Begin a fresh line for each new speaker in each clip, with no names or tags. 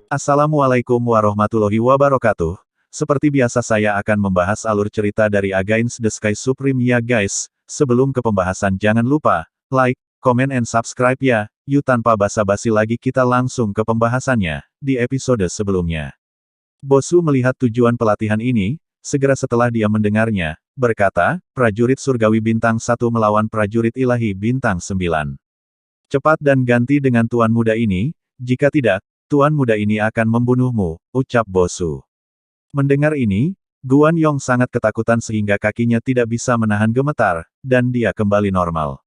Assalamualaikum warahmatullahi wabarakatuh. Seperti biasa saya akan membahas alur cerita dari Against the Sky Supreme ya guys. Sebelum ke pembahasan jangan lupa, like, comment and subscribe ya. Yuk tanpa basa-basi lagi kita langsung ke pembahasannya, di episode sebelumnya. Bosu melihat tujuan pelatihan ini, segera setelah dia mendengarnya, berkata, prajurit surgawi bintang 1 melawan prajurit ilahi bintang 9. Cepat dan ganti dengan tuan muda ini, jika tidak, tuan muda ini akan membunuhmu, ucap Bosu. Mendengar ini, Guan Yong sangat ketakutan sehingga kakinya tidak bisa menahan gemetar, dan dia kembali normal.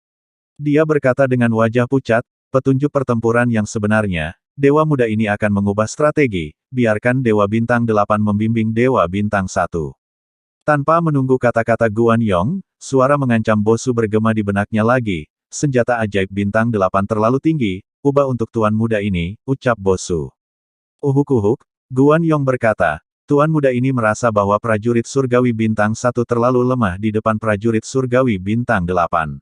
Dia berkata dengan wajah pucat, petunjuk pertempuran yang sebenarnya, Dewa Muda ini akan mengubah strategi, biarkan Dewa Bintang 8 membimbing Dewa Bintang 1. Tanpa menunggu kata-kata Guan Yong, suara mengancam Bosu bergema di benaknya lagi, senjata ajaib Bintang 8 terlalu tinggi, ubah untuk tuan muda ini, ucap Bosu. Uhuk-uhuk, Guan Yong berkata, tuan muda ini merasa bahwa prajurit surgawi bintang 1 terlalu lemah di depan prajurit surgawi bintang 8.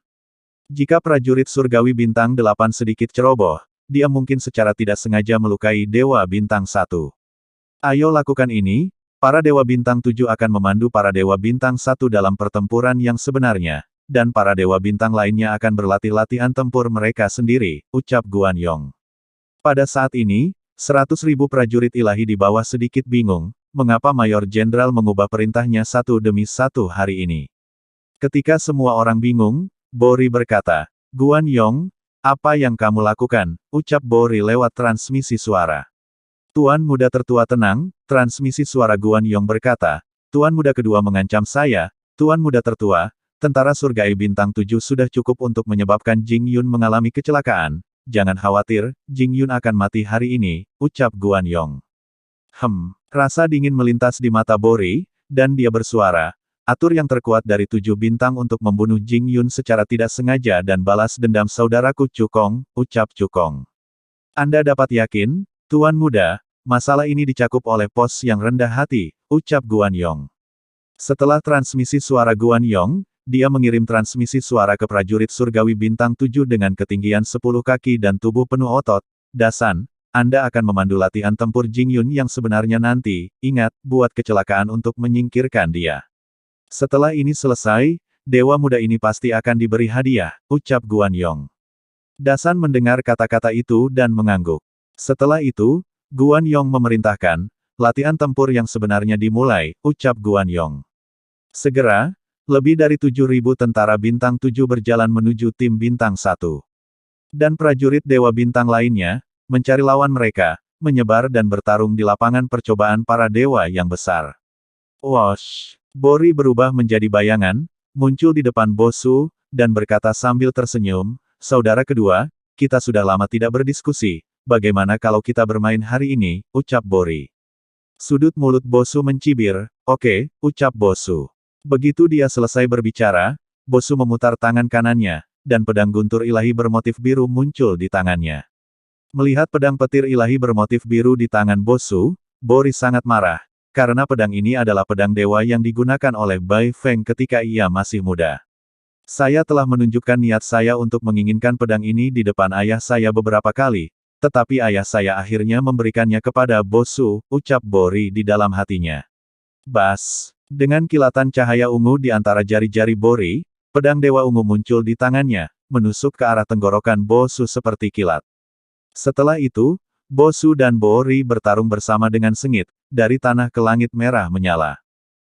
Jika prajurit surgawi bintang 8 sedikit ceroboh, dia mungkin secara tidak sengaja melukai dewa bintang 1. Ayo lakukan ini, para dewa bintang 7 akan memandu para dewa bintang 1 dalam pertempuran yang sebenarnya, dan para dewa bintang lainnya akan berlatih latihan tempur mereka sendiri, ucap Guan Yong. Pada saat ini, 100.000 prajurit ilahi di bawah sedikit bingung, mengapa Mayor Jenderal mengubah perintahnya satu demi satu hari ini. Ketika semua orang bingung, Bori berkata, Guan Yong, apa yang kamu lakukan, ucap Bori lewat transmisi suara. Tuan muda tertua tenang, transmisi suara Guan Yong berkata, tuan muda kedua mengancam saya, tuan muda tertua, tentara surgawi bintang 7 sudah cukup untuk menyebabkan Jing Yun mengalami kecelakaan. Jangan khawatir, Jing Yun akan mati hari ini, ucap Guan Yong. Rasa dingin melintas di mata Bori, dan dia bersuara, atur yang terkuat dari 7 bintang untuk membunuh Jing Yun secara tidak sengaja dan balas dendam saudaraku Cukong, ucap Cukong. Anda dapat yakin, tuan muda, masalah ini dicakup oleh pos yang rendah hati, ucap Guan Yong. Setelah transmisi suara Guan Yong, dia mengirim transmisi suara ke prajurit surgawi bintang 7 dengan ketinggian 10 kaki dan tubuh penuh otot. Dasan, Anda akan memandu latihan tempur Jing Yun yang sebenarnya nanti, ingat, buat kecelakaan untuk menyingkirkan dia. Setelah ini selesai, Dewa Muda ini pasti akan diberi hadiah, ucap Guan Yong. Dasan mendengar kata-kata itu dan mengangguk. Setelah itu, Guan Yong memerintahkan, latihan tempur yang sebenarnya dimulai, ucap Guan Yong. Segera, lebih dari 7.000 tentara bintang 7 berjalan menuju tim bintang 1. Dan prajurit dewa bintang lainnya, mencari lawan mereka, menyebar dan bertarung di lapangan percobaan para dewa yang besar. Wosh! Bori berubah menjadi bayangan, muncul di depan Bosu, dan berkata sambil tersenyum, saudara kedua, kita sudah lama tidak berdiskusi, bagaimana kalau kita bermain hari ini, ucap Bori. Sudut mulut Bosu mencibir, oke, ucap Bosu. Begitu dia selesai berbicara, Bosu memutar tangan kanannya, dan pedang guntur ilahi bermotif biru muncul di tangannya. Melihat pedang petir ilahi bermotif biru di tangan Bosu, Bori sangat marah, karena pedang ini adalah pedang dewa yang digunakan oleh Bai Feng ketika ia masih muda. Saya telah menunjukkan niat saya untuk menginginkan pedang ini di depan ayah saya beberapa kali, tetapi ayah saya akhirnya memberikannya kepada Bosu, ucap Bori di dalam hatinya. Bas! Dengan kilatan cahaya ungu di antara jari-jari Bori, pedang dewa ungu muncul di tangannya, menusuk ke arah tenggorokan Bosu seperti kilat. Setelah itu, Bosu dan Bori bertarung bersama dengan sengit, dari tanah ke langit merah menyala.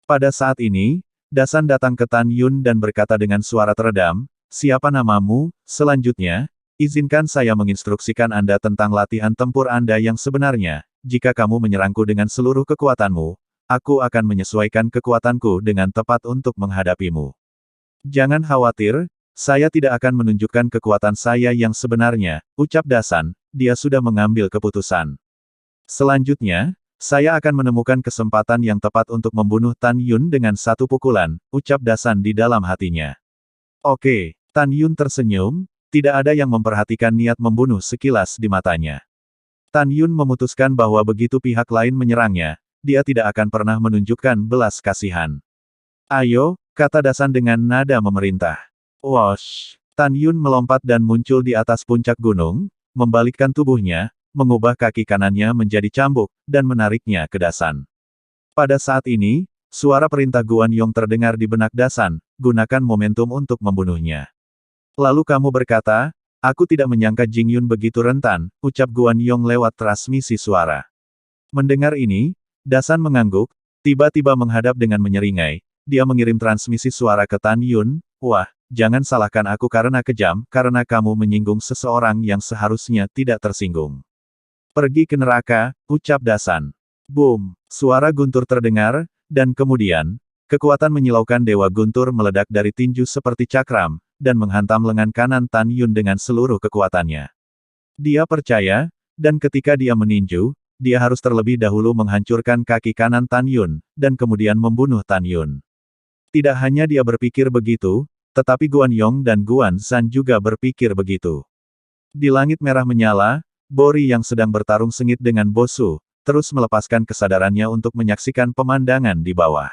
Pada saat ini, Dasan datang ke Tan Yun dan berkata dengan suara teredam, siapa namamu, selanjutnya, izinkan saya menginstruksikan Anda tentang latihan tempur Anda yang sebenarnya, jika kamu menyerangku dengan seluruh kekuatanmu, aku akan menyesuaikan kekuatanku dengan tepat untuk menghadapimu. Jangan khawatir, saya tidak akan menunjukkan kekuatan saya yang sebenarnya, ucap Dasan, dia sudah mengambil keputusan. Selanjutnya, saya akan menemukan kesempatan yang tepat untuk membunuh Tan Yun dengan satu pukulan, ucap Dasan di dalam hatinya. Oke, Tan Yun tersenyum, tidak ada yang memperhatikan niat membunuh sekilas di matanya. Tan Yun memutuskan bahwa begitu pihak lain menyerangnya, dia tidak akan pernah menunjukkan belas kasihan. Ayo, kata Dasan dengan nada memerintah. Wosh! Tan Yun melompat dan muncul di atas puncak gunung, membalikkan tubuhnya, mengubah kaki kanannya menjadi cambuk, dan menariknya ke Dasan. Pada saat ini, suara perintah Guan Yong terdengar di benak Dasan, gunakan momentum untuk membunuhnya. Lalu kamu berkata, aku tidak menyangka Jing Yun begitu rentan, ucap Guan Yong lewat transmisi suara. Mendengar ini, Dasan mengangguk, tiba-tiba menghadap dengan menyeringai, dia mengirim transmisi suara ke Tan Yun, wah, jangan salahkan aku karena kejam, karena kamu menyinggung seseorang yang seharusnya tidak tersinggung. Pergi ke neraka, ucap Dasan. Boom! Suara guntur terdengar, dan kemudian, kekuatan menyilaukan Dewa Guntur meledak dari tinju seperti cakram, dan menghantam lengan kanan Tan Yun dengan seluruh kekuatannya. Dia percaya, dan ketika dia meninju, dia harus terlebih dahulu menghancurkan kaki kanan Tan Yun, dan kemudian membunuh Tan Yun. Tidak hanya dia berpikir begitu, tetapi Guan Yong dan Guan Zhan juga berpikir begitu. Di langit merah menyala, Bori yang sedang bertarung sengit dengan Bosu, terus melepaskan kesadarannya untuk menyaksikan pemandangan di bawah.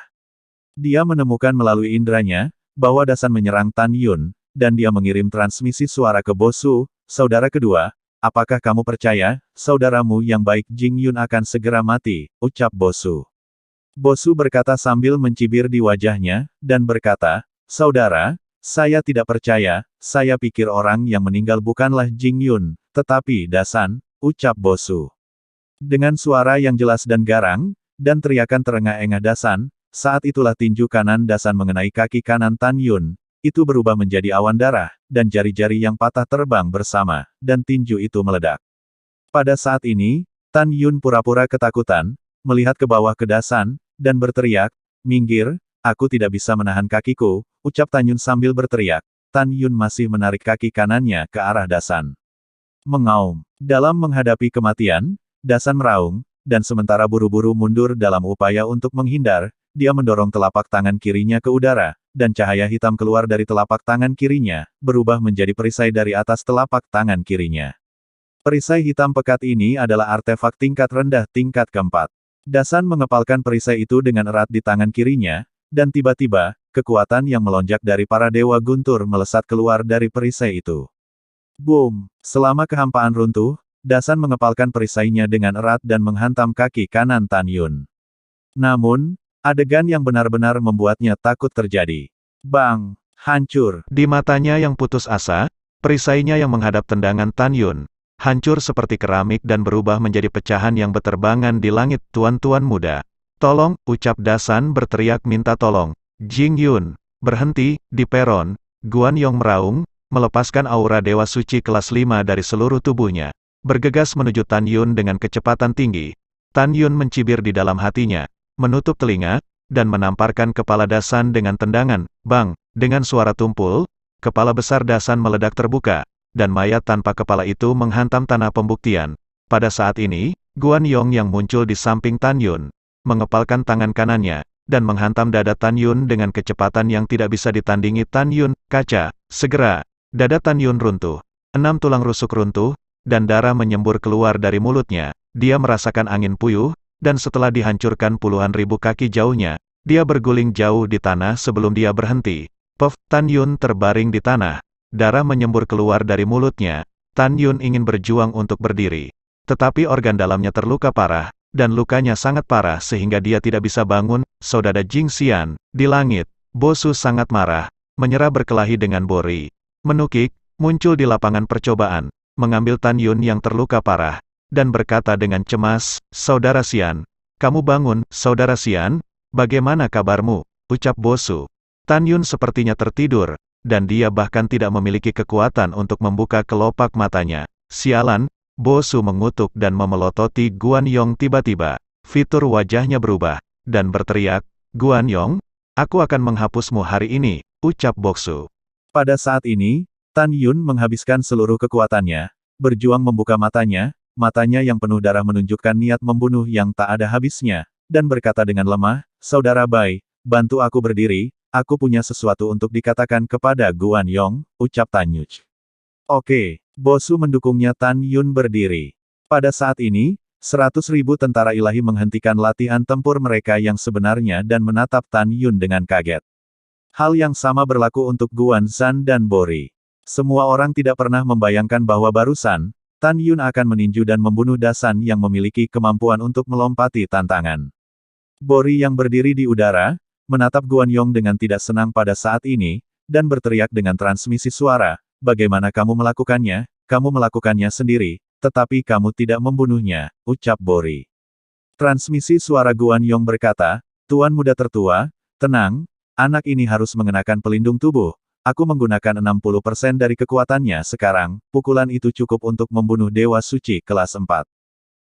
Dia menemukan melalui indranya, bahwa Dasan menyerang Tan Yun, dan dia mengirim transmisi suara ke Bosu, saudara kedua, apakah kamu percaya, saudaramu yang baik Jing Yun akan segera mati, ucap Bosu. Bosu berkata sambil mencibir di wajahnya, dan berkata, saudara, saya tidak percaya, saya pikir orang yang meninggal bukanlah Jing Yun, tetapi Dasan, ucap Bosu. Dengan suara yang jelas dan garang, dan teriakan terengah-engah Dasan, saat itulah tinju kanan Dasan mengenai kaki kanan Tan Yun, itu berubah menjadi awan darah, dan jari-jari yang patah terbang bersama, dan tinju itu meledak. Pada saat ini, Tan Yun pura-pura ketakutan, melihat ke bawah ke Dasan, dan berteriak, minggir, aku tidak bisa menahan kakiku, ucap Tan Yun sambil berteriak. Tan Yun masih menarik kaki kanannya ke arah Dasan. Mengaum. Dalam menghadapi kematian, Dasan meraung, dan sementara buru-buru mundur dalam upaya untuk menghindar, dia mendorong telapak tangan kirinya ke udara, dan cahaya hitam keluar dari telapak tangan kirinya, berubah menjadi perisai dari atas telapak tangan kirinya. Perisai hitam pekat ini adalah artefak tingkat rendah tingkat keempat. Dasan mengepalkan perisai itu dengan erat di tangan kirinya, dan tiba-tiba, kekuatan yang melonjak dari para dewa guntur melesat keluar dari perisai itu. Boom! Selama kehampaan runtuh, Dasan mengepalkan perisainya dengan erat dan menghantam kaki kanan Tan Yun. Namun, adegan yang benar-benar membuatnya takut terjadi. Bang! Hancur!
Di matanya yang putus asa, perisainya yang menghadap tendangan Tan Yun, hancur seperti keramik dan berubah menjadi pecahan yang beterbangan di langit. Tuan-tuan muda. Tolong, ucap Dasan berteriak minta tolong. Jing Yun, berhenti, di peron. Guan Yong meraung, melepaskan aura Dewa Suci kelas 5 dari seluruh tubuhnya. Bergegas menuju Tan Yun dengan kecepatan tinggi. Tan Yun mencibir di dalam hatinya, menutup telinga, dan menamparkan kepala Dasan dengan tendangan. Bang! Dengan suara tumpul, kepala besar Dasan meledak terbuka, dan mayat tanpa kepala itu menghantam tanah pembuktian. Pada saat ini, Guan Yong yang muncul di samping Tan Yun, mengepalkan tangan kanannya, dan menghantam dada Tan Yun dengan kecepatan yang tidak bisa ditandingi. Tan Yun, kaca! Segera! Dada Tan Yun runtuh. 6 tulang rusuk runtuh, dan darah menyembur keluar dari mulutnya. Dia merasakan angin puyuh, dan setelah dihancurkan puluhan ribu kaki jauhnya, dia berguling jauh di tanah sebelum dia berhenti. Puff! Tan Yun terbaring di tanah. Darah menyembur keluar dari mulutnya. Tan Yun ingin berjuang untuk berdiri. Tetapi organ dalamnya terluka parah, dan lukanya sangat parah sehingga dia tidak bisa bangun. Saudara Jing Xian, di langit, Bosu sangat marah, menyerah berkelahi dengan Bori. Menukik, muncul di lapangan percobaan, mengambil Tan Yun yang terluka parah, dan berkata dengan cemas, saudara Xian, kamu bangun, saudara Xian, bagaimana kabarmu, ucap Bosu. Tan Yun sepertinya tertidur, dan dia bahkan tidak memiliki kekuatan untuk membuka kelopak matanya. Sialan, Bosu mengutuk dan memelototi Guan Yong. Tiba-tiba, fitur wajahnya berubah, dan berteriak, Guan Yong, aku akan menghapusmu hari ini, ucap Bosu.
Pada saat ini, Tan Yun menghabiskan seluruh kekuatannya, berjuang membuka matanya yang penuh darah menunjukkan niat membunuh yang tak ada habisnya, dan berkata dengan lemah, saudara Bai, bantu aku berdiri, aku punya sesuatu untuk dikatakan kepada Guan Yong, ucap Tan Yun. Oke, Bosu mendukungnya. Tan Yun berdiri. Pada saat ini, 100.000 tentara ilahi menghentikan latihan tempur mereka yang sebenarnya dan menatap Tan Yun dengan kaget. Hal yang sama berlaku untuk Guan Zhan dan Bori. Semua orang tidak pernah membayangkan bahwa barusan, Tan Yun akan meninju dan membunuh Dasan yang memiliki kemampuan untuk melompati tantangan. Bori yang berdiri di udara, menatap Guan Yong dengan tidak senang pada saat ini, dan berteriak dengan transmisi suara, "Bagaimana kamu melakukannya? Kamu melakukannya sendiri, tetapi kamu tidak membunuhnya," ucap Bori. Transmisi suara Guan Yong berkata, "Tuan muda tertua, tenang, anak ini harus mengenakan pelindung tubuh. Aku menggunakan 60% dari kekuatannya sekarang, pukulan itu cukup untuk membunuh Dewa Suci kelas 4.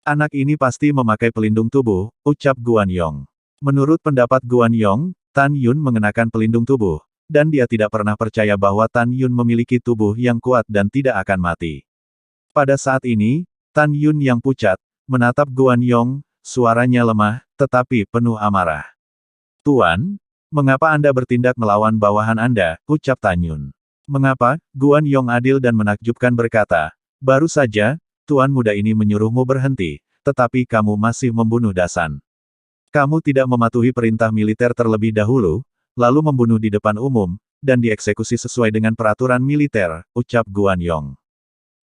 Anak ini pasti memakai pelindung tubuh," ucap Guan Yong. Menurut pendapat Guan Yong, Tan Yun mengenakan pelindung tubuh, dan dia tidak pernah percaya bahwa Tan Yun memiliki tubuh yang kuat dan tidak akan mati. Pada saat ini, Tan Yun yang pucat, menatap Guan Yong, suaranya lemah, tetapi penuh amarah. "Tuan, mengapa Anda bertindak melawan bawahan Anda?" ucap Tan Yun. "Mengapa?" Guan Yong adil dan menakjubkan berkata, "Baru saja, Tuan muda ini menyuruhmu berhenti, tetapi kamu masih membunuh Dasan. Kamu tidak mematuhi perintah militer terlebih dahulu, lalu membunuh di depan umum, dan dieksekusi sesuai dengan peraturan militer," ucap Guan Yong.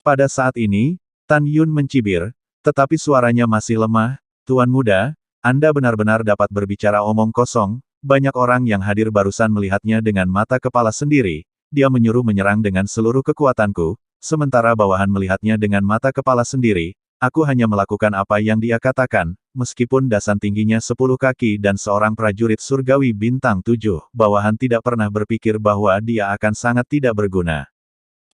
Pada saat ini, Tan Yun mencibir, tetapi suaranya masih lemah, "Tuan muda, Anda benar-benar dapat berbicara omong kosong. Banyak orang yang hadir barusan melihatnya dengan mata kepala sendiri. Dia menyuruh menyerang dengan seluruh kekuatanku, sementara bawahan melihatnya dengan mata kepala sendiri. Aku hanya melakukan apa yang dia katakan, meskipun Dasan tingginya 10 kaki dan seorang prajurit surgawi bintang 7, bawahan tidak pernah berpikir bahwa dia akan sangat tidak berguna.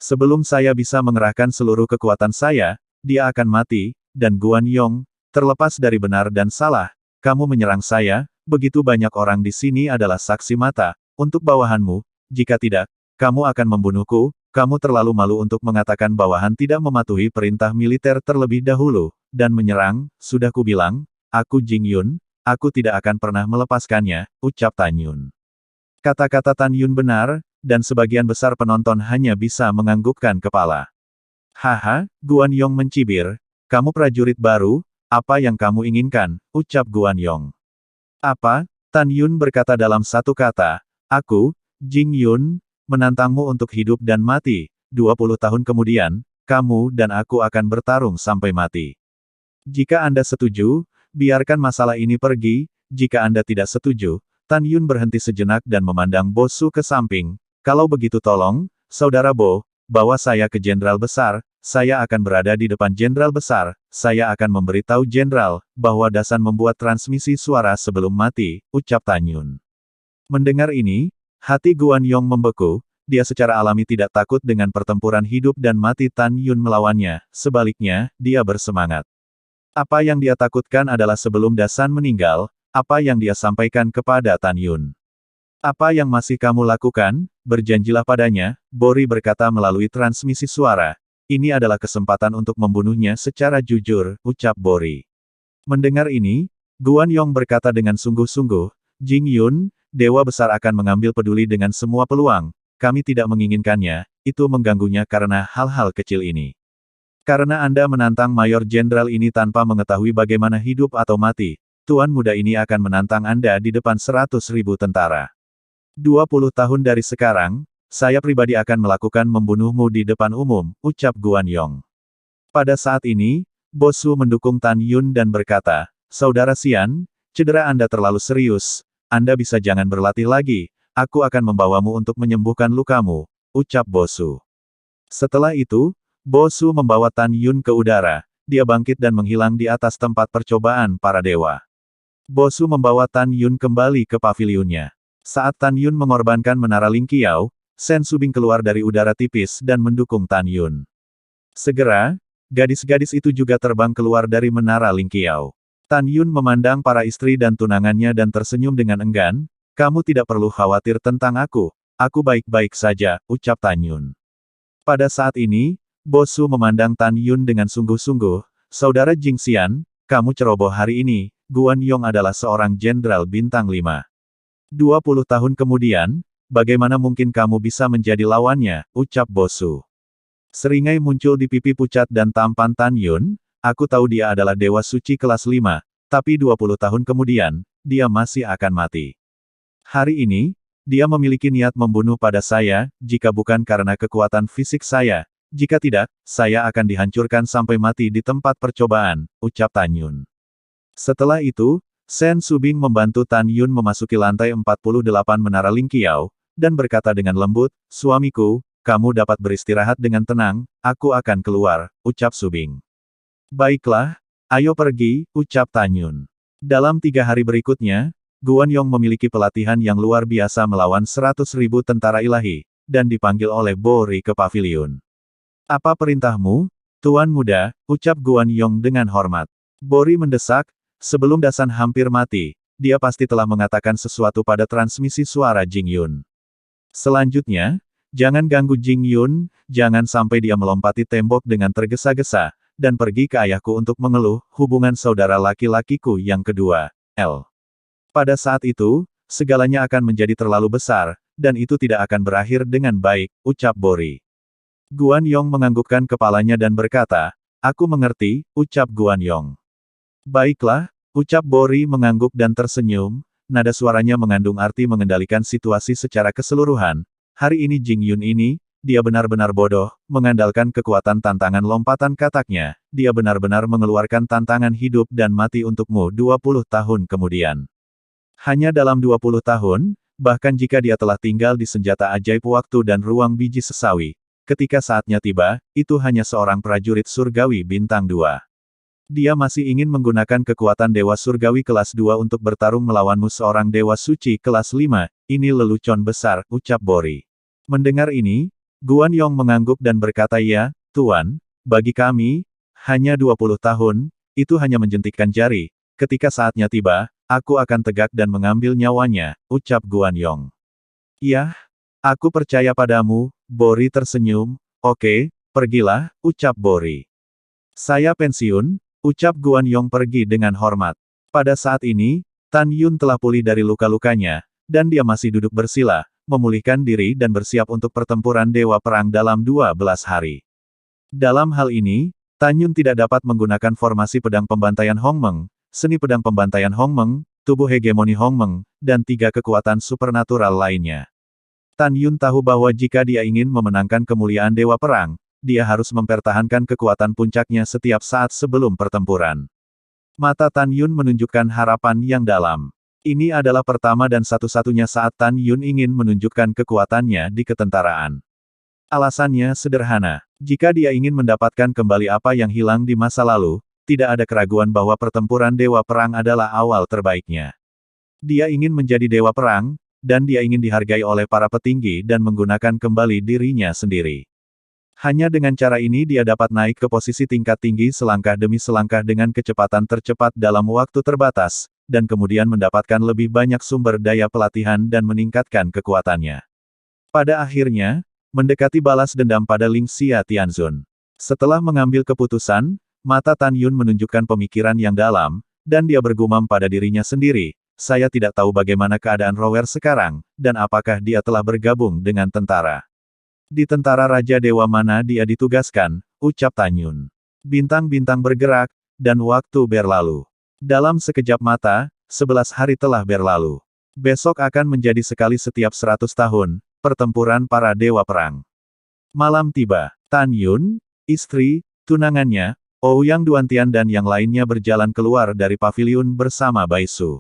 Sebelum saya bisa mengerahkan seluruh kekuatan saya, dia akan mati." Dan Guan Yong, "Terlepas dari benar dan salah, kamu menyerang saya. Begitu banyak orang di sini adalah saksi mata, untuk bawahanmu. Jika tidak, kamu akan membunuhku. Kamu terlalu malu untuk mengatakan bawahan tidak mematuhi perintah militer terlebih dahulu, dan menyerang. Sudah kubilang, aku Jing Yun, aku tidak akan pernah melepaskannya," ucap Tan Yun. Kata-kata Tan Yun benar, dan sebagian besar penonton hanya bisa menganggukkan kepala. "Haha," Guan Yong mencibir, "kamu prajurit baru, apa yang kamu inginkan?" ucap Guan Yong. "Apa?" Tan Yun berkata dalam satu kata, "Aku, Jing Yun, menantangmu untuk hidup dan mati. 20 tahun kemudian, kamu dan aku akan bertarung sampai mati. Jika Anda setuju, biarkan masalah ini pergi. Jika Anda tidak setuju." Tan Yun berhenti sejenak dan memandang Bo Su ke samping. "Kalau begitu tolong, Saudara Bo, bawa saya ke Jenderal Besar. Saya akan berada di depan Jenderal Besar. Saya akan memberitahu Jenderal, bahwa Dasan membuat transmisi suara sebelum mati," ucap Tan Yun. Mendengar ini, hati Guan Yong membeku. Dia secara alami tidak takut dengan pertempuran hidup dan mati Tan Yun melawannya. Sebaliknya, dia bersemangat. Apa yang dia takutkan adalah sebelum Dasan meninggal, apa yang dia sampaikan kepada Tan Yun. "Apa yang masih kamu lakukan? Berjanjilah padanya," Bori berkata melalui transmisi suara. "Ini adalah kesempatan untuk membunuhnya secara jujur," ucap Bori. Mendengar ini, Guan Yong berkata dengan sungguh-sungguh, "Jing Yun, Dewa Besar akan mengambil peduli dengan semua peluang. Kami tidak menginginkannya, itu mengganggunya karena hal-hal kecil ini. Karena Anda menantang Mayor Jenderal ini tanpa mengetahui bagaimana hidup atau mati, Tuan muda ini akan menantang Anda di depan 100.000 tentara. 20 tahun dari sekarang, saya pribadi akan melakukan membunuhmu di depan umum," ucap Guan Yong. Pada saat ini, Bo Su mendukung Tan Yun dan berkata, "Saudara Xian, cedera Anda terlalu serius. Anda bisa jangan berlatih lagi. Aku akan membawamu untuk menyembuhkan lukamu," ucap Bo Su. Setelah itu, Bo Su membawa Tan Yun ke udara. Dia bangkit dan menghilang di atas tempat percobaan para dewa. Bo Su membawa Tan Yun kembali ke pavilionnya. Saat Tan Yun mengorbankan menara Ling Qiao, Sen Subing keluar dari udara tipis dan mendukung Tan Yun. Segera, gadis-gadis itu juga terbang keluar dari menara Ling Qiao. Tan Yun memandang para istri dan tunangannya dan tersenyum dengan enggan. "Kamu tidak perlu khawatir tentang aku baik-baik saja," ucap Tan Yun. Pada saat ini, Bo Su memandang Tan Yun dengan sungguh-sungguh. "Saudara Jing Xian, kamu ceroboh hari ini. Guan Yong adalah seorang jenderal bintang 5. 20 tahun kemudian, bagaimana mungkin kamu bisa menjadi lawannya?" ucap Bo Su. Seringai muncul di pipi pucat dan tampan Tan Yun. "Aku tahu dia adalah Dewa Suci kelas 5, tapi 20 tahun kemudian, dia masih akan mati. Hari ini, dia memiliki niat membunuh pada saya. Jika bukan karena kekuatan fisik saya, Jika tidak, saya akan dihancurkan sampai mati di tempat percobaan, ucap Tan Yun. Setelah itu, Sen Subing membantu Tan Yun memasuki lantai 48 Menara Ling Qiao, dan berkata dengan lembut, suamiku, kamu dapat beristirahat dengan tenang, aku akan keluar, ucap Subing. Baiklah, ayo pergi, ucap Tan Yun. Dalam 3 hari berikutnya, Guan Yong memiliki pelatihan yang luar biasa melawan 100.000 tentara ilahi, dan dipanggil oleh Bori ke pavilion. Apa perintahmu, Tuan Muda, ucap Guan Yong dengan hormat. Bori mendesak, sebelum Dasan hampir mati, dia pasti telah mengatakan sesuatu pada transmisi suara Jing Yun. Selanjutnya, jangan ganggu Jing Yun, jangan sampai dia melompati tembok dengan tergesa-gesa, dan pergi ke ayahku untuk mengeluh hubungan saudara laki-lakiku yang kedua, L. Pada saat itu, segalanya akan menjadi terlalu besar, dan itu tidak akan berakhir dengan baik, ucap Bori. Guan Yong menganggukkan kepalanya dan berkata, aku mengerti, ucap Guan Yong. Baiklah, ucap Bori mengangguk dan tersenyum, nada suaranya mengandung arti mengendalikan situasi secara keseluruhan. Hari ini Jing Yun ini, dia benar-benar bodoh, mengandalkan kekuatan tantangan lompatan kataknya, dia benar-benar mengeluarkan tantangan hidup dan mati untukmu 20 tahun kemudian. Hanya dalam 20 tahun, bahkan jika dia telah tinggal di senjata ajaib waktu dan ruang biji sesawi, ketika saatnya tiba, itu hanya seorang prajurit surgawi bintang 2. Dia masih ingin menggunakan kekuatan Dewa Surgawi kelas 2 untuk bertarung melawanmu seorang Dewa Suci kelas 5, ini lelucon besar, ucap Bori. Mendengar ini, Guan Yong mengangguk dan berkata ya, Tuan, bagi kami, hanya 20 tahun, itu hanya menjentikkan jari, ketika saatnya tiba, aku akan tegak dan mengambil nyawanya, ucap Guan Yong. Yah, aku percaya padamu, Bori tersenyum, oke, pergilah, ucap Bori. Saya pensiun, ucap Guan Yong pergi dengan hormat. Pada saat ini, Tan Yun telah pulih dari luka-lukanya, dan dia masih duduk bersila, memulihkan diri dan bersiap untuk pertempuran Dewa Perang dalam 12 hari. Dalam hal ini, Tan Yun tidak dapat menggunakan formasi pedang pembantaian Hongmeng, seni pedang pembantaian Hongmeng, tubuh hegemoni Hongmeng, dan 3 kekuatan supernatural lainnya. Tan Yun tahu bahwa jika dia ingin memenangkan kemuliaan Dewa Perang, dia harus mempertahankan kekuatan puncaknya setiap saat sebelum pertempuran. Mata Tan Yun menunjukkan harapan yang dalam. Ini adalah pertama dan satu-satunya saat Tan Yun ingin menunjukkan kekuatannya di ketentaraan. Alasannya sederhana. Jika dia ingin mendapatkan kembali apa yang hilang di masa lalu, tidak ada keraguan bahwa pertempuran Dewa Perang adalah awal terbaiknya. Dia ingin menjadi Dewa Perang, dan dia ingin dihargai oleh para petinggi dan menggunakan kembali dirinya sendiri. Hanya dengan cara ini dia dapat naik ke posisi tingkat tinggi selangkah demi selangkah dengan kecepatan tercepat dalam waktu terbatas, dan kemudian mendapatkan lebih banyak sumber daya pelatihan dan meningkatkan kekuatannya. Pada akhirnya, mendekati balas dendam pada Ling Xia Tianzun. Setelah mengambil keputusan, mata Tan Yun menunjukkan pemikiran yang dalam, dan dia bergumam pada dirinya sendiri, saya tidak tahu bagaimana keadaan Rower sekarang, dan apakah dia telah bergabung dengan tentara. Di tentara Raja Dewa mana dia ditugaskan, ucap Tan Yun. Bintang-bintang bergerak, dan waktu berlalu. Dalam sekejap mata, 11 hari telah berlalu. Besok akan menjadi sekali setiap 100 tahun, pertempuran para Dewa Perang. Malam tiba, Tan Yun, istri, tunangannya, Ouyang Duantian dan yang lainnya berjalan keluar dari paviliun bersama Bai Su.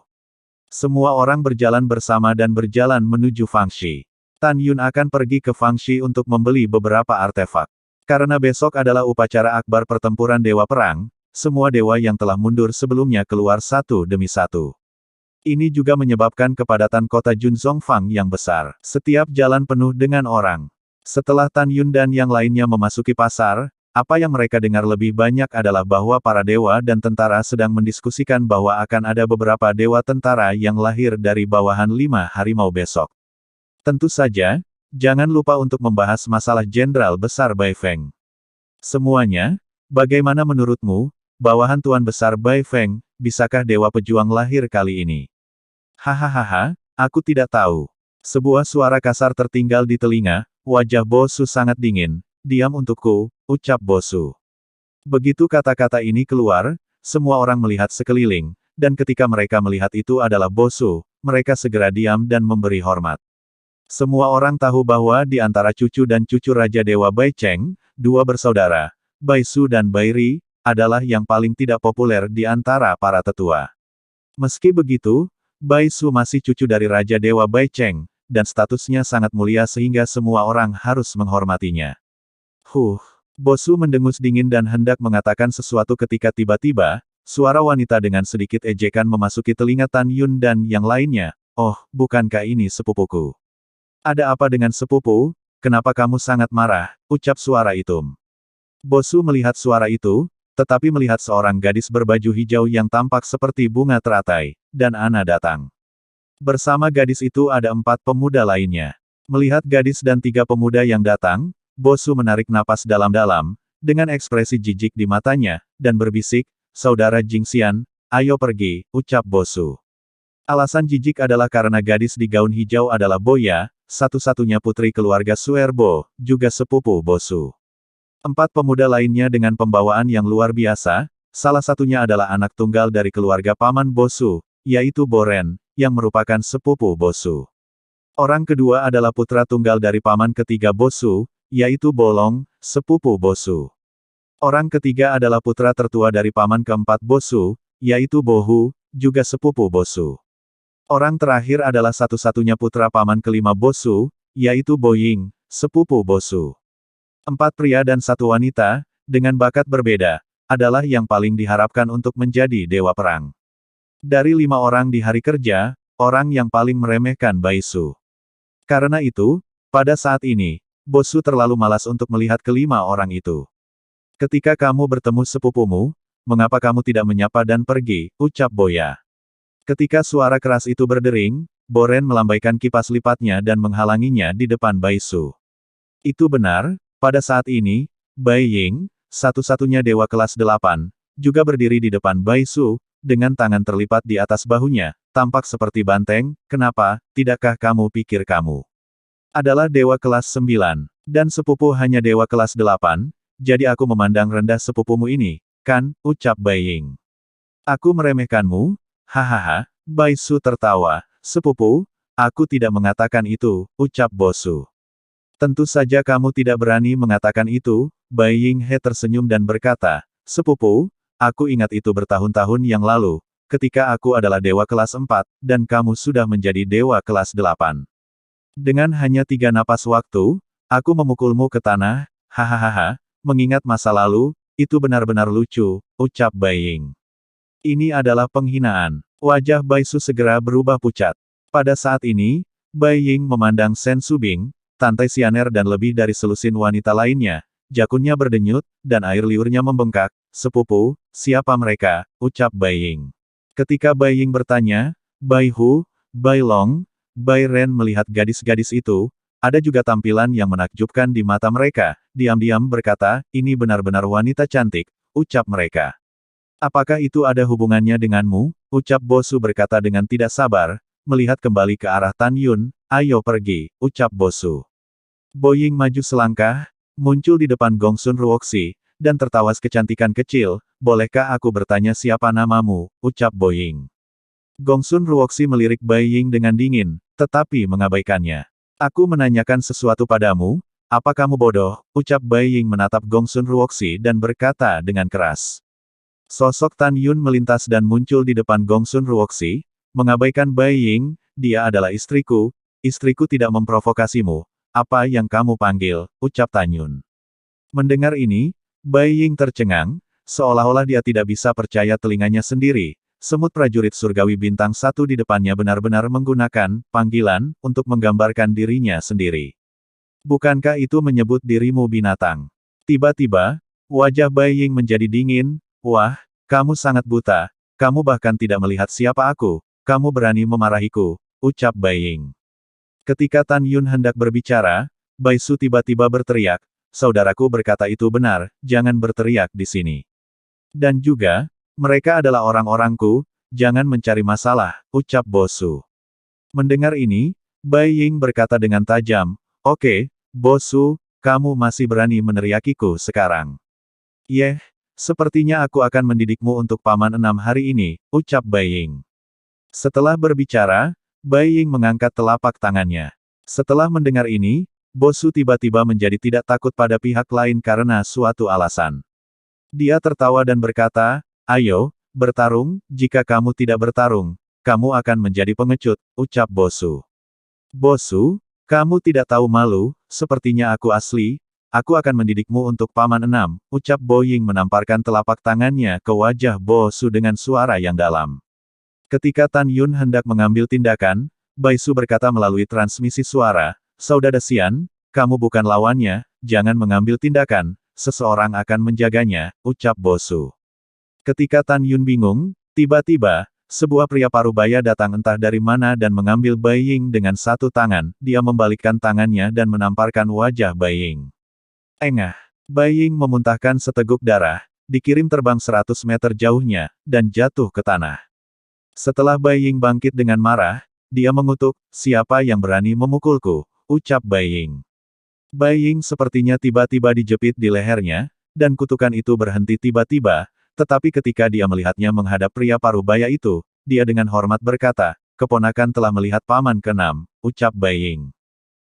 Semua orang berjalan bersama dan berjalan menuju Fangxi. Tan Yun akan pergi ke Fangxi untuk membeli beberapa artefak. Karena besok adalah upacara akbar pertempuran Dewa Perang, semua dewa yang telah mundur sebelumnya keluar satu demi satu. Ini juga menyebabkan kepadatan kota Junzongfang yang besar. Setiap jalan penuh dengan orang. Setelah Tan Yun dan yang lainnya memasuki pasar, apa yang mereka dengar lebih banyak adalah bahwa para dewa dan tentara sedang mendiskusikan bahwa akan ada beberapa dewa tentara yang lahir dari bawahan 5 harimau besok. Tentu saja, jangan lupa untuk membahas masalah Jenderal Besar Bai Feng. Semuanya, bagaimana menurutmu, bawahan Tuan Besar Bai Feng, bisakah Dewa Pejuang lahir kali ini? Hahaha, aku tidak tahu. Sebuah suara kasar tertinggal di telinga, wajah Bosu sangat dingin. Diam untukku, ucap Bosu. Begitu kata-kata ini keluar, semua orang melihat sekeliling, dan ketika mereka melihat itu adalah Bosu, mereka segera diam dan memberi hormat. Semua orang tahu bahwa di antara cucu dan cucu Raja Dewa Bai Cheng, dua bersaudara, Bai Su dan Bai Ri, adalah yang paling tidak populer di antara para tetua. Meski begitu, Bai Su masih cucu dari Raja Dewa Bai Cheng, dan statusnya sangat mulia sehingga semua orang harus menghormatinya. Bosu mendengus dingin dan hendak mengatakan sesuatu ketika tiba-tiba, suara wanita dengan sedikit ejekan memasuki telinga Tan Yun dan yang lainnya. Oh, bukankah ini sepupuku? Ada apa dengan sepupu? Kenapa kamu sangat marah? Ucap suara itu. Bosu melihat suara itu, tetapi melihat seorang gadis berbaju hijau yang tampak seperti bunga teratai, dan Ana datang. Bersama gadis itu ada 4 pemuda lainnya. Melihat gadis dan 3 pemuda yang datang, Bosu menarik napas dalam-dalam, dengan ekspresi jijik di matanya, dan berbisik, "Saudara Jingxian, ayo pergi," ucap Bosu. Alasan jijik adalah karena gadis di gaun hijau adalah Boya, satu-satunya putri keluarga Suerbo, juga sepupu Bosu. 4 pemuda lainnya dengan pembawaan yang luar biasa, salah satunya adalah anak tunggal dari keluarga paman Bosu, yaitu Boren, yang merupakan sepupu Bosu. Orang kedua adalah putra tunggal dari paman ketiga Bosu, yaitu Bolong, sepupu Bosu. Orang ketiga adalah putra tertua dari paman keempat Bosu, yaitu Bohu, juga sepupu Bosu. Orang terakhir adalah satu-satunya putra paman kelima Bosu, yaitu Boying, sepupu Bosu. 4 pria dan 1 wanita, dengan bakat berbeda, adalah yang paling diharapkan untuk menjadi dewa perang. Dari 5 orang di hari kerja, orang yang paling meremehkan Bai Su. Karena itu, pada saat ini, Bosu terlalu malas untuk melihat kelima orang itu. Ketika kamu bertemu sepupumu, mengapa kamu tidak menyapa dan pergi, ucap Boya. Ketika suara keras itu berdering, Boren melambaikan kipas lipatnya dan menghalanginya di depan Bai Su. Itu benar, pada saat ini, Bai Ying, satu-satunya dewa kelas 8, juga berdiri di depan Bai Su, dengan tangan terlipat di atas bahunya, tampak seperti banteng. Kenapa, tidakkah kamu pikir kamu adalah dewa kelas 9, dan sepupu hanya dewa kelas 8, jadi aku memandang rendah sepupumu ini, kan, ucap Bai Ying. Aku meremehkanmu? Hahaha, Bai Su tertawa. Sepupu, aku tidak mengatakan itu, ucap Bosu. Tentu saja kamu tidak berani mengatakan itu, Bai Ying He tersenyum dan berkata, sepupu, aku ingat itu bertahun-tahun yang lalu, ketika aku adalah dewa kelas 4, dan kamu sudah menjadi dewa kelas 8. Dengan hanya 3 napas waktu, aku memukulmu ke tanah, hahaha, mengingat masa lalu, itu benar-benar lucu, ucap Bai Ying. Ini adalah penghinaan. Wajah Bai Su segera berubah pucat. Pada saat ini, Bai Ying memandang Sen Subing, Tantai Sianer dan lebih dari selusin wanita lainnya, jakunnya berdenyut, dan air liurnya membengkak. Sepupu, siapa mereka, ucap Bai Ying. Ketika Bai Ying bertanya, Bai Hu, Bai Long, Bai Ren melihat gadis-gadis itu, ada juga tampilan yang menakjubkan di mata mereka, diam-diam berkata, ini benar-benar wanita cantik, ucap mereka. Apakah itu ada hubungannya denganmu? Ucap Bosu berkata dengan tidak sabar, melihat kembali ke arah Tan Yun, ayo pergi, ucap Bosu. Boying maju selangkah, muncul di depan Gongsun Ruoxi, dan tertawa kecantikan kecil, bolehkah aku bertanya siapa namamu, ucap Boying. Gongsun Ruoxi melirik Bai Ying dengan dingin, tetapi mengabaikannya. Aku menanyakan sesuatu padamu, apa kamu bodoh, ucap Bai Ying menatap Gongsun Ruoxi dan berkata dengan keras. Sosok Tan Yun melintas dan muncul di depan Gongsun Ruoxi, mengabaikan Bai Ying, dia adalah istriku tidak memprovokasimu, apa yang kamu panggil, ucap Tan Yun. Mendengar ini, Bai Ying tercengang, seolah-olah dia tidak bisa percaya telinganya sendiri. Semut prajurit surgawi bintang 1 di depannya benar-benar menggunakan panggilan untuk menggambarkan dirinya sendiri. Bukankah itu menyebut dirimu binatang? Tiba-tiba, wajah Bai Ying menjadi dingin. Wah, kamu sangat buta, kamu bahkan tidak melihat siapa aku, kamu berani memarahiku, ucap Bai Ying. Ketika Tan Yun hendak berbicara, Bai Su tiba-tiba berteriak, saudaraku berkata itu benar, jangan berteriak di sini. Dan juga, mereka adalah orang-orangku, jangan mencari masalah, ucap Bosu. Mendengar ini, Bai Ying berkata dengan tajam, oke, Bosu, kamu masih berani meneriakiku sekarang. Yeh, sepertinya aku akan mendidikmu untuk paman 6 hari ini, ucap Bai Ying. Setelah berbicara, Bai Ying mengangkat telapak tangannya. Setelah mendengar ini, Bosu tiba-tiba menjadi tidak takut pada pihak lain karena suatu alasan. Dia tertawa dan berkata, "Ayo, bertarung, jika kamu tidak bertarung, kamu akan menjadi pengecut," ucap Bosu. "Bosu, kamu tidak tahu malu, sepertinya aku asli, aku akan mendidikmu untuk Paman Enam," ucap Bo Ying menamparkan telapak tangannya ke wajah Bosu dengan suara yang dalam. Ketika Tan Yun hendak mengambil tindakan, Bai Su berkata melalui transmisi suara, "Saudara Xian, kamu bukan lawannya, jangan mengambil tindakan, seseorang akan menjaganya," ucap Bosu. Ketika Tan Yun bingung, tiba-tiba, sebuah pria parubaya datang entah dari mana dan mengambil Bai Ying dengan satu tangan, dia membalikkan tangannya dan menamparkan wajah Bai Ying. Engah! Bai Ying memuntahkan seteguk darah, dikirim terbang 100 meter jauhnya, dan jatuh ke tanah. Setelah Bai Ying bangkit dengan marah, dia mengutuk, "Siapa yang berani memukulku?" ucap Bai Ying. Bai Ying sepertinya tiba-tiba dijepit di lehernya, dan kutukan itu berhenti tiba-tiba, tetapi ketika dia melihatnya menghadap pria parubaya itu, dia dengan hormat berkata, "Keponakan telah melihat Paman ke-6, ucap Bai Ying.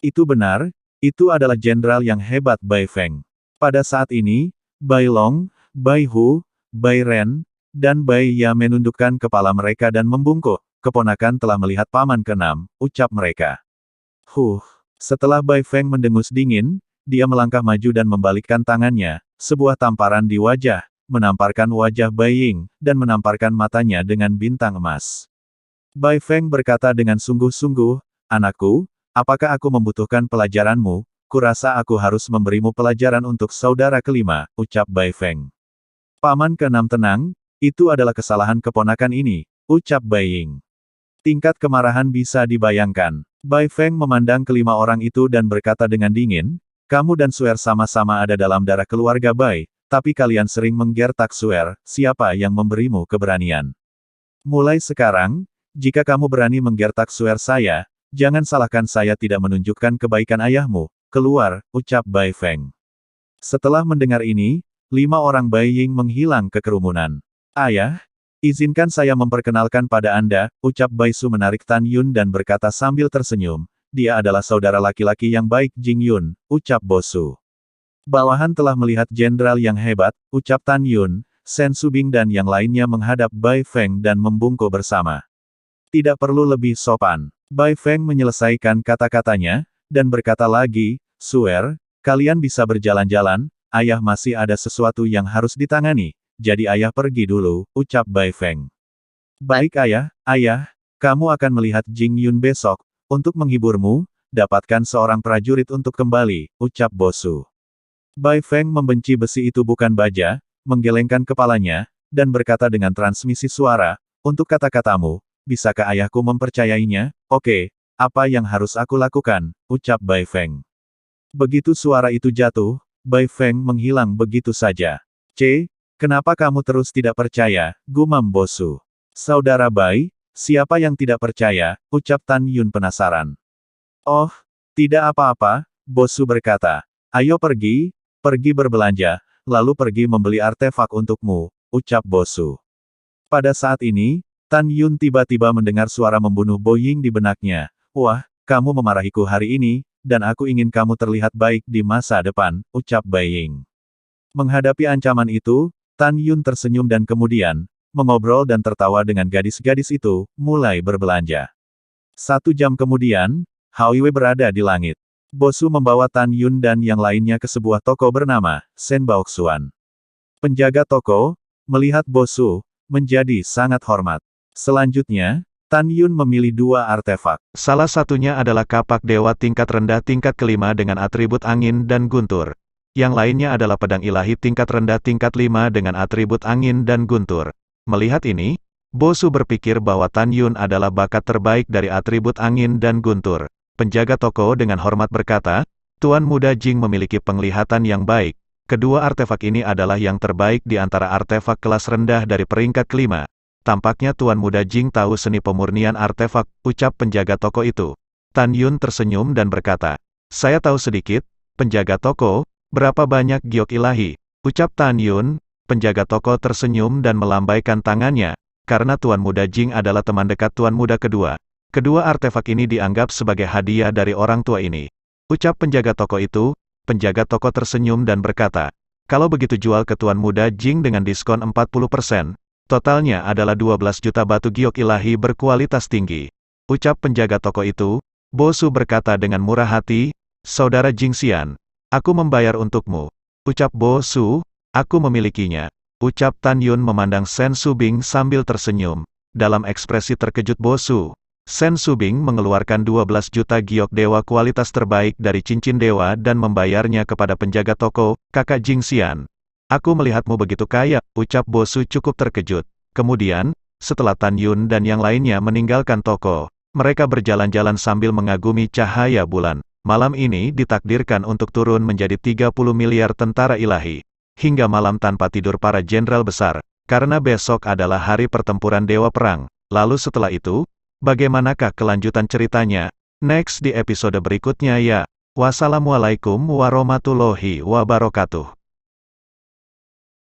"Itu benar, itu adalah jenderal yang hebat Bai Feng." Pada saat ini, Bai Long, Bai Hu, Bai Ren, dan Bai Ya menundukkan kepala mereka dan membungkuk, "Keponakan telah melihat Paman ke-6, ucap mereka. Setelah Bai Feng mendengus dingin, dia melangkah maju dan membalikkan tangannya, sebuah tamparan di wajah, menamparkan wajah Bai Ying, dan menamparkan matanya dengan bintang emas. Bai Feng berkata dengan sungguh-sungguh, "Anakku, apakah aku membutuhkan pelajaranmu? Kurasa aku harus memberimu pelajaran untuk saudara kelima," ucap Bai Feng. "Paman ke-6 tenang, itu adalah kesalahan keponakan ini," ucap Bai Ying. Tingkat kemarahan bisa dibayangkan. Bai Feng memandang kelima orang itu dan berkata dengan dingin, "Kamu dan Suer sama-sama ada dalam darah keluarga Bai, tapi kalian sering menggertak Suer, siapa yang memberimu keberanian? Mulai sekarang, jika kamu berani menggertak Suer saya, jangan salahkan saya tidak menunjukkan kebaikan ayahmu, keluar," ucap Bai Feng. Setelah mendengar ini, 5 orang Bai Ying menghilang ke kerumunan. "Ayah, izinkan saya memperkenalkan pada Anda," ucap Bai Su menarik Tan Yun dan berkata sambil tersenyum, "Dia adalah saudara laki-laki yang baik Jing Yun," ucap Bosu. "Bawahan telah melihat jenderal yang hebat," ucap Tan Yun, Sen Subing dan yang lainnya menghadap Bai Feng dan membungkuk bersama. "Tidak perlu lebih sopan." Bai Feng menyelesaikan kata-katanya, dan berkata lagi, "Suer, kalian bisa berjalan-jalan, ayah masih ada sesuatu yang harus ditangani. Jadi ayah pergi dulu," ucap Bai Feng. "Baik ayah, kamu akan melihat Jing Yun besok. Untuk menghiburmu, dapatkan seorang prajurit untuk kembali," ucap Bosu. Bai Feng membenci besi itu bukan baja, menggelengkan kepalanya, dan berkata dengan transmisi suara, "Untuk kata-katamu, bisakah ayahku mempercayainya?" "Oke, apa yang harus aku lakukan?" ucap Bai Feng. Begitu suara itu jatuh, Bai Feng menghilang begitu saja. Kenapa kamu terus tidak percaya?" gumam Bosu. "Saudara Bai, siapa yang tidak percaya?" ucap Tan Yun penasaran. "Oh, tidak apa-apa," Bosu berkata. "Ayo pergi berbelanja, lalu pergi membeli artefak untukmu," ucap Bosu. Pada saat ini, Tan Yun tiba-tiba mendengar suara membunuh Bo Ying di benaknya. "Wah, kamu memarahiku hari ini, dan aku ingin kamu terlihat baik di masa depan," ucap Bai Ying. Menghadapi ancaman itu, Tan Yun tersenyum dan kemudian, mengobrol dan tertawa dengan gadis-gadis itu, mulai berbelanja. 1 jam kemudian, Hao Yue berada di langit. Bosu membawa Tan Yun dan yang lainnya ke sebuah toko bernama Shen Baoxuan. Penjaga toko, melihat Bosu, menjadi sangat hormat. Selanjutnya, Tan Yun memilih 2 artefak.
Salah satunya adalah kapak dewa tingkat rendah tingkat kelima dengan atribut angin dan guntur. Yang lainnya adalah pedang ilahi tingkat rendah tingkat 5 dengan atribut angin dan guntur. Melihat ini, Bosu berpikir bahwa Tan Yun adalah bakat terbaik dari atribut angin dan guntur. Penjaga toko dengan hormat berkata, "Tuan Muda Jing memiliki penglihatan yang baik. Kedua artefak ini adalah yang terbaik di antara artefak kelas rendah dari peringkat kelima. Tampaknya Tuan Muda Jing tahu seni pemurnian artefak," ucap penjaga toko itu. Tan Yun tersenyum dan berkata, "Saya tahu sedikit, penjaga toko. Berapa banyak giok ilahi?" ucap Tan Yun. Penjaga toko tersenyum dan melambaikan tangannya, karena Tuan Muda Jing adalah teman dekat Tuan Muda kedua. Kedua artefak ini dianggap sebagai hadiah dari orang tua ini. Ucap penjaga toko itu. Penjaga toko tersenyum dan berkata, kalau begitu jual ke Tuan Muda Jing dengan diskon 40%. Totalnya adalah 12 juta batu giok ilahi berkualitas tinggi. Ucap penjaga toko itu. Bo Su berkata dengan murah hati, Saudara Jing Xian, aku membayar untukmu. Ucap Bo Su, aku memilikinya. Ucap Tan Yun memandang Sen Subing sambil tersenyum. Dalam ekspresi terkejut Bo Su, Sen Subing mengeluarkan 12 juta giok dewa kualitas terbaik dari cincin dewa dan membayarnya kepada penjaga toko, kakak Jing Xian. Aku melihatmu begitu kaya, ucap Bo Su cukup terkejut. Kemudian, setelah Tan Yun dan yang lainnya meninggalkan toko, mereka berjalan-jalan sambil mengagumi cahaya bulan. Malam ini ditakdirkan untuk turun menjadi 30 miliar tentara ilahi. Hingga malam tanpa tidur para jenderal besar, karena besok adalah hari pertempuran Dewa Perang. Lalu setelah itu, bagaimanakah kelanjutan ceritanya? Next di episode berikutnya ya. Wassalamualaikum warahmatullahi wabarakatuh.